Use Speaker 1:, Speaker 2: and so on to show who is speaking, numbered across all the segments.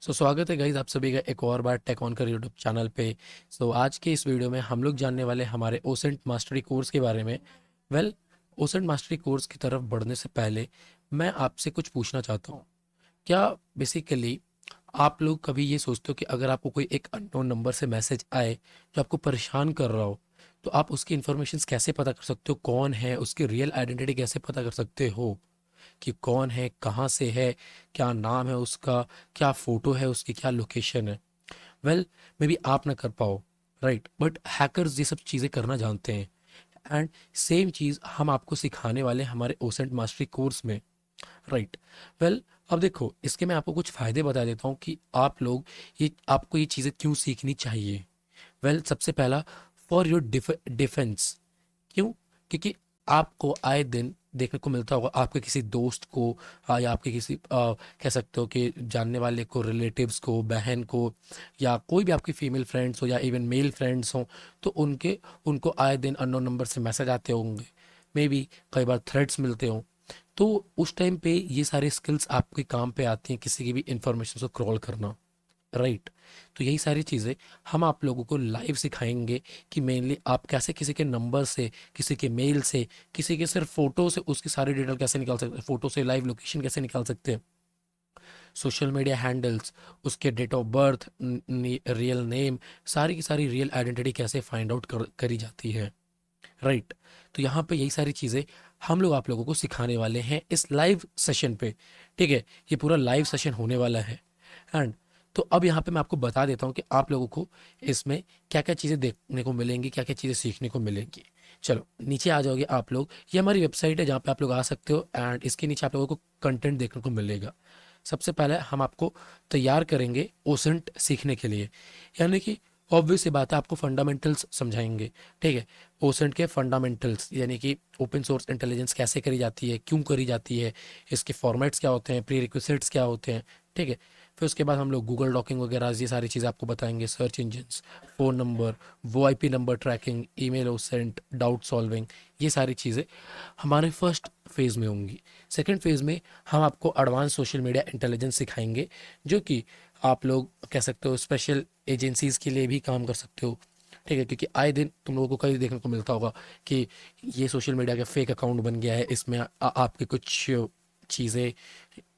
Speaker 1: स्वागत है गाइज आप सभी का एक और बार टेक ऑन कर यूट्यूब चैनल पे। आज के इस वीडियो में हम लोग जानने वाले हमारे ओसेंट मास्टरी कोर्स के बारे में। वेल, ओसेंट मास्टरी कोर्स की तरफ बढ़ने से पहले मैं आपसे कुछ पूछना चाहता हूँ। क्या बेसिकली आप लोग कभी ये सोचते हो कि अगर आपको कोई एक अननोन नंबर से मैसेज आए जो आपको परेशान कर रहा हो, तो आप उसकी इन्फॉर्मेशन कैसे पता कर सकते हो, कौन है, उसकी रियल आइडेंटिटी कैसे पता कर सकते हो कि कौन है, कहाँ से है, क्या नाम है उसका, क्या फोटो है उसकी, क्या लोकेशन है। वेल, मे बी आप ना कर पाओ, राइट, बट हैकर्स ये सब चीज़ें करना जानते हैं। एंड सेम चीज़ हम आपको सिखाने वाले हैं हमारे ओसेंट मास्टरी कोर्स में, राइट। वेल, अब देखो, इसके मैं आपको कुछ फ़ायदे बता देता हूँ कि आप लोग ये आपको ये चीज़ें क्यों सीखनी चाहिए। वेल, सबसे पहला, फॉर योर डिफेंस। क्यों? क्योंकि आपको आए दिन देखने को मिलता होगा आपके किसी दोस्त को, या आपके किसी कह सकते हो कि जानने वाले को, रिलेटिव्स को, बहन को, या कोई भी आपकी फीमेल फ्रेंड्स हो या इवन मेल फ्रेंड्स हो, तो उनको आए दिन अननोन नंबर से मैसेज आते होंगे। मे बी कई बार थ्रेड्स मिलते हों। तो उस टाइम पे ये सारे स्किल्स आपके काम पे आती हैं, किसी की भी इंफॉर्मेशन को क्रॉल करना, राइट। तो यही सारी चीज़ें हम आप लोगों को लाइव सिखाएंगे कि मेनली आप कैसे किसी के नंबर से, किसी के मेल से, किसी के सिर्फ फोटो से उसकी सारी डिटेल कैसे निकाल सकते हैं, फोटो से लाइव लोकेशन कैसे निकाल सकते हैं, सोशल मीडिया हैंडल्स, उसके date of birth, real name, सारी की सारी रियल आइडेंटिटी कैसे फाइंड आउट करी जाती है, राइट। तो यहाँ पे यही सारी चीज़ें हम लोग आप लोगों को सिखाने वाले हैं इस लाइव सेशन पे, ठीक है। ये पूरा लाइव सेशन होने वाला है। एंड तो अब यहाँ पे मैं आपको बता देता हूँ कि आप लोगों को इसमें क्या क्या चीज़ें देखने को मिलेंगी, क्या क्या चीज़ें सीखने को मिलेंगी। चलो नीचे आ जाओगे आप लोग, ये हमारी वेबसाइट है जहाँ पे आप लोग आ सकते हो, एंड इसके नीचे आप लोगों को कंटेंट देखने को मिलेगा। सबसे पहले हम आपको तैयार करेंगे ओसेंट सीखने के लिए, यानी कि ऑब्वियस सी बात है, आपको फंडामेंटल्स समझाएंगे, ठीक है। ओसेंट के फंडामेंटल्स, यानी कि ओपन सोर्स इंटेलिजेंस कैसे करी जाती है, क्यों करी जाती है, इसके फॉर्मेट्स क्या होते हैं, प्री रिक्विजिट्स क्या होते हैं, ठीक है। फिर उसके बाद हम लोग गूगल डॉकिंग वगैरह ये सारी चीज़ें आपको बताएंगे, सर्च इंजन्स, फ़ोन नंबर, वो IP number tracking, email OSINT, doubt solving, ये सारी चीज़ें हमारे फर्स्ट फेज़ में होंगी। सेकेंड फेज़ में हम आपको एडवांस सोशल मीडिया इंटेलिजेंस सिखाएंगे, जो कि आप लोग कह सकते हो स्पेशल एजेंसीज के लिए भी काम कर सकते हो, ठीक है। क्योंकि आए दिन तुम लोगों को कहीं देखने को मिलता होगा कि ये सोशल मीडिया का फेक अकाउंट बन गया है, इसमें आपकी कुछ चीज़ें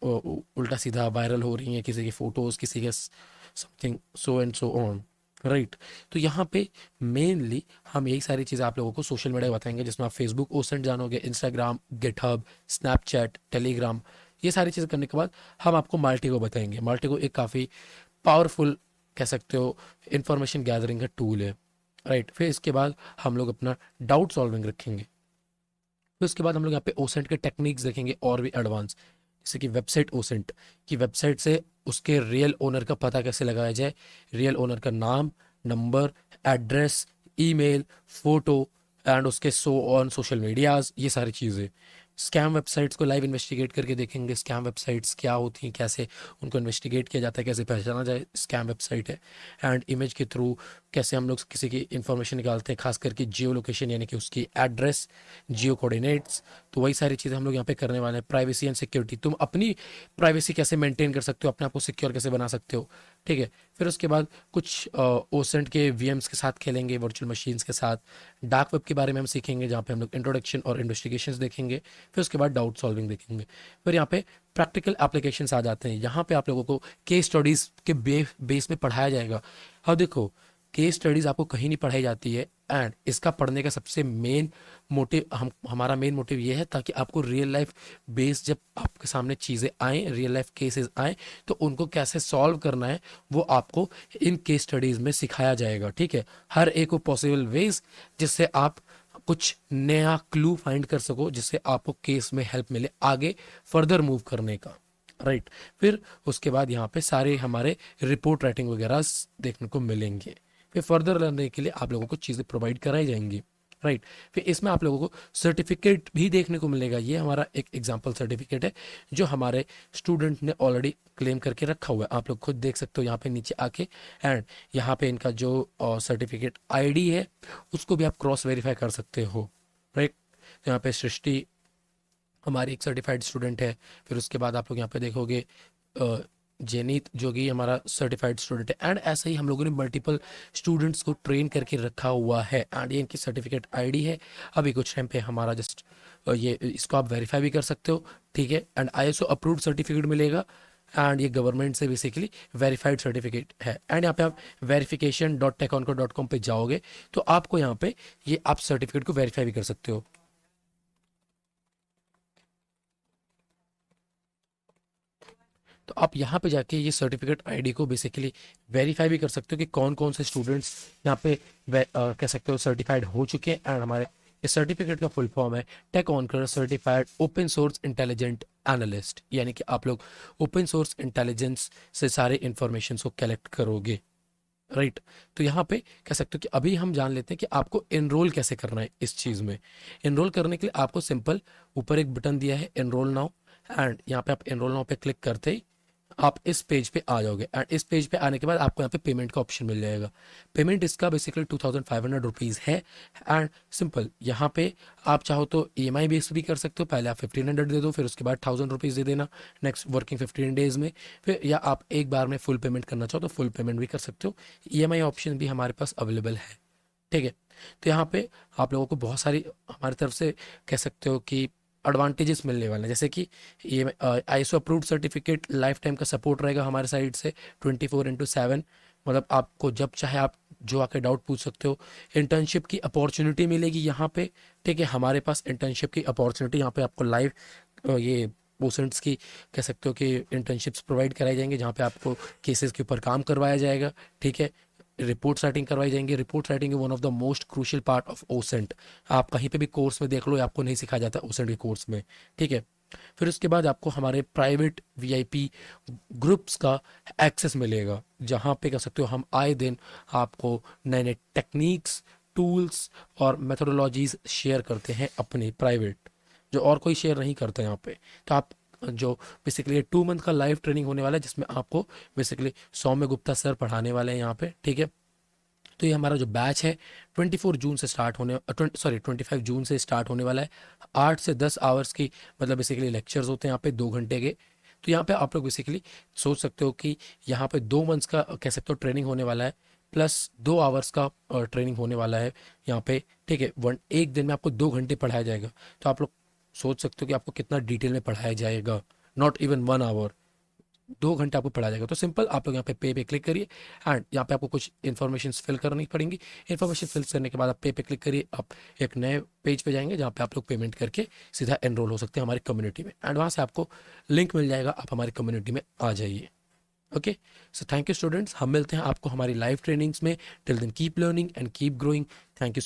Speaker 1: उल्टा सीधा वायरल हो रही हैं, किसी की फ़ोटोज़, किसी के something so and so on, right. तो यहाँ पे मेनली हम यही सारी चीज़ें आप लोगों को सोशल मीडिया बताएंगे, जिसमें आप फेसबुक ओसेंट जानोगे, इंस्टाग्राम, गिटहब, स्नैपचैट, टेलीग्राम। ये सारी चीज़ें करने के बाद हम आपको माल्टिको बताएंगे। माल्टिको एक काफ़ी पावरफुल, कह सकते हो, इंफॉर्मेशन गैदरिंग का टूल है, राइट। फिर इसके बाद हम लोग अपना डाउट सॉल्विंग रखेंगे। फिर उसके बाद हम लोग यहाँ पे ओसेंट के टेक्निक्स देखेंगे और भी एडवांस, जैसे कि वेबसाइट ओसेंट की वेबसाइट से उसके रियल ओनर का पता कैसे लगाया जाए, रियल ओनर का नाम, number, address, email, photo, and उसके सो ऑन सोशल मीडियाज, ये सारी चीज़ें। स्कैम वेबसाइट्स को लाइव इन्वेस्टिगेट करके देखेंगे, स्कैम वेबसाइट्स क्या होती हैं, कैसे उनको इन्वेस्टिगेट किया जाता है, कैसे पहचाना जाए स्कैम वेबसाइट है। एंड इमेज के थ्रू कैसे हम लोग किसी की इंफॉर्मेशन निकालते हैं, खास करके जियो लोकेशन, यानी कि उसकी एड्रेस, जियो कोऑर्डिनेट्स। तो वही सारी चीज़ें हम लोग यहाँ पे करने वाले हैं। प्राइवेसी एंड सिक्योरिटी, तुम अपनी प्राइवेसी कैसे मेंटेन कर सकते हो, अपने आप को सिक्योर कैसे बना सकते हो, ठीक है। फिर उसके बाद कुछ ओसेंट के वीएम्स के साथ खेलेंगे, वर्चुअल मशीन्स के साथ। डार्क वेब के बारे में हम सीखेंगे, जहाँ पे हम लोग इंट्रोडक्शन और इन्वेस्टिगेशंस देखेंगे। फिर उसके बाद डाउट सॉल्विंग देखेंगे। फिर यहाँ पे प्रैक्टिकल एप्लीकेशंस आ जाते हैं, यहाँ पे आप लोगों को केस स्टडीज़ के बेस में पढ़ाया जाएगा। अब देखो, केस स्टडीज़ आपको कहीं नहीं पढ़ाई जाती है, एंड इसका पढ़ने का सबसे मेन मोटिव, हमारा मेन मोटिव ये है ताकि आपको रियल लाइफ बेस, जब आपके सामने चीज़ें आएँ, रियल लाइफ केसेस आएँ, तो उनको कैसे सॉल्व करना है वो आपको इन केस स्टडीज़ में सिखाया जाएगा, ठीक है। हर एक को पॉसिबल वेज, जिससे आप कुछ नया क्लू फाइंड कर सको, जिससे आपको केस में हेल्प मिले आगे फर्दर मूव करने का, राइट। फिर उसके बाद यहाँ पे सारे हमारे रिपोर्ट राइटिंग वगैरह देखने को मिलेंगे। फिर फर्दर लर्निंग के लिए आप लोगों को चीज़ें प्रोवाइड कराई जाएंगी, राइट। फिर इसमें आप लोगों को सर्टिफिकेट भी देखने को मिलेगा। ये हमारा एक एग्जाम्पल सर्टिफिकेट है जो हमारे स्टूडेंट ने ऑलरेडी क्लेम करके रखा हुआ है, आप लोग खुद देख सकते हो यहाँ पे नीचे आके। एंड यहाँ पे इनका जो सर्टिफिकेट आईडी है उसको भी आप क्रॉस वेरीफाई कर सकते हो, राइट। तो यहाँ पे सृष्टि हमारी एक सर्टिफाइड स्टूडेंट है। फिर उसके बाद आप लोग यहाँ पे देखोगे जेनीत जो कि हमारा सर्टिफाइड स्टूडेंट है। एंड ऐसे ही हम लोगों ने मल्टीपल स्टूडेंट्स को ट्रेन करके रखा हुआ है एंड ये इनकी सर्टिफिकेट आईडी है। अभी कुछ टाइम पे हमारा जस्ट ये इसको आप वेरीफाई भी कर सकते हो, ठीक है। एंड आईएसओ अप्रूव्ड सर्टिफिकेट मिलेगा एंड ये गवर्नमेंट से बेसिकली वेरीफाइड सर्टिफिकेट है। एंड यहाँ पे आप वेरिफिकेशन डॉट टेकॉनको डॉट कॉम पे जाओगे तो आपको यहाँ पे ये आप सर्टिफिकेट को वेरीफाई भी कर सकते हो। तो आप यहाँ पे जाके ये सर्टिफिकेट आईडी को बेसिकली वेरीफाई भी कर सकते हो कि कौन कौन से स्टूडेंट्स यहाँ पे कह सकते हो सर्टिफाइड हो चुके हैं। एंड हमारे इस सर्टिफिकेट का फुल फॉर्म है टेक ऑनकर certified open source intelligent analyst, यानी कि आप लोग ओपन सोर्स इंटेलिजेंस से सारे इंफॉर्मेशन को कलेक्ट करोगे, राइट। तो यहाँ पे कह सकते हो कि अभी हम जान लेते हैं कि आपको एनरोल कैसे करना है इस चीज़ में। एनरोल करने के लिए आपको सिंपल ऊपर एक बटन दिया है एनरोल नाउ, एंड यहाँ पे आप एनरोल नाउ पे क्लिक करते ही आप इस पेज पे आ जाओगे। एंड इस पेज पे आने के बाद आपको यहाँ पे पेमेंट का ऑप्शन मिल जाएगा। पेमेंट इसका बेसिकली 2500 रुपीज़ है। एंड सिंपल यहाँ पे आप चाहो तो ईएमआई बेस भी कर सकते हो, पहले आप 1500 दे दो, फिर उसके बाद 1000 रुपीज़ दे देना नेक्स्ट वर्किंग 15 डेज में, फिर या आप एक बार में फुल पेमेंट करना चाहो तो फुल पेमेंट भी कर सकते हो। ईएमआई ऑप्शन भी हमारे पास अवेलेबल है, ठीक है। तो यहाँ पे आप लोगों को बहुत सारी हमारी तरफ से कह सकते हो कि एडवांटेजेस मिलने वाले हैं, जैसे कि ये ISO approved certificate life time का सपोर्ट रहेगा हमारे साइड से 24/7, मतलब आपको जब चाहे आप जो आके डाउट पूछ सकते हो। इंटर्नशिप की अपॉर्चुनिटी मिलेगी यहाँ पे, ठीक है। हमारे पास इंटर्नशिप की अपॉर्चुनिटी यहाँ पे आपको लाइव ये पोसेंट्स की कह सकते हो कि इंटर्नशिप्स प्रोवाइड कराई जाएंगे जहाँ पे आपको केसेस के ऊपर काम करवाया जाएगा, ठीक है। रिपोर्ट राइटिंग करवाई जाएंगी। Report writing one of the most crucial part of OSINT. आप कहीं पे भी कोर्स में देख लो, ये आपको नहीं सिखाया जाता ओसेंट के कोर्स में, ठीक है। फिर उसके बाद आपको हमारे प्राइवेट वीआईपी ग्रुप्स का एक्सेस मिलेगा, जहाँ पे कह सकते हो हम आए दिन आपको नए नए टेक्निक्स, टूल्स और मेथोडोलॉजीज शेयर करते हैं अपने प्राइवेट, जो और कोई शेयर नहीं करता यहाँ पे। तो आप जो बेसिकली 2 मंथ का लाइव ट्रेनिंग होने वाला है जिसमें आपको बेसिकली सौम्य गुप्ता सर पढ़ाने वाले हैं यहाँ पे, ठीक है। तो ये हमारा जो बैच है 24 जून से स्टार्ट होने 25 जून से स्टार्ट होने वाला है। 8 से 10 आवर्स की मतलब बेसिकली लेक्चर्स होते हैं यहाँ पे 2 घंटे के। तो यहाँ पे आप लोग बेसिकली सोच सकते हो कि यहाँ पे 2 मंथ्स का कह सकते हो ट्रेनिंग होने वाला है, प्लस 2 आवर्स का ट्रेनिंग होने वाला है यहाँ पे, ठीक है। एक दिन में आपको 2 घंटे पढ़ाया जाएगा। तो आप लोग सोच सकते हो कि आपको कितना डिटेल में पढ़ाया जाएगा, नॉट इवन 1 आवर, 2 घंटे आपको पढ़ाया जाएगा। तो सिंपल आप लोग यहाँ पे क्लिक करिए एंड यहाँ पे आपको कुछ इन्फॉर्मेशन फिल करनी पड़ेंगी। इन्फॉर्मेशन फिल करने के बाद आप पे क्लिक करिए, आप एक नए पेज पे जाएंगे जहाँ पे आप लोग पेमेंट करके सीधा एनरोल हो सकते हैं हमारी कम्युनिटी में। एंड वहाँ से आपको लिंक मिल जाएगा, आप हमारी कम्युनिटी में आ जाइए। Okay, so thank you students, हम मिलते हैं आपको हमारी लाइव ट्रेनिंग्स में। Till then keep learning and keep growing. Thank you.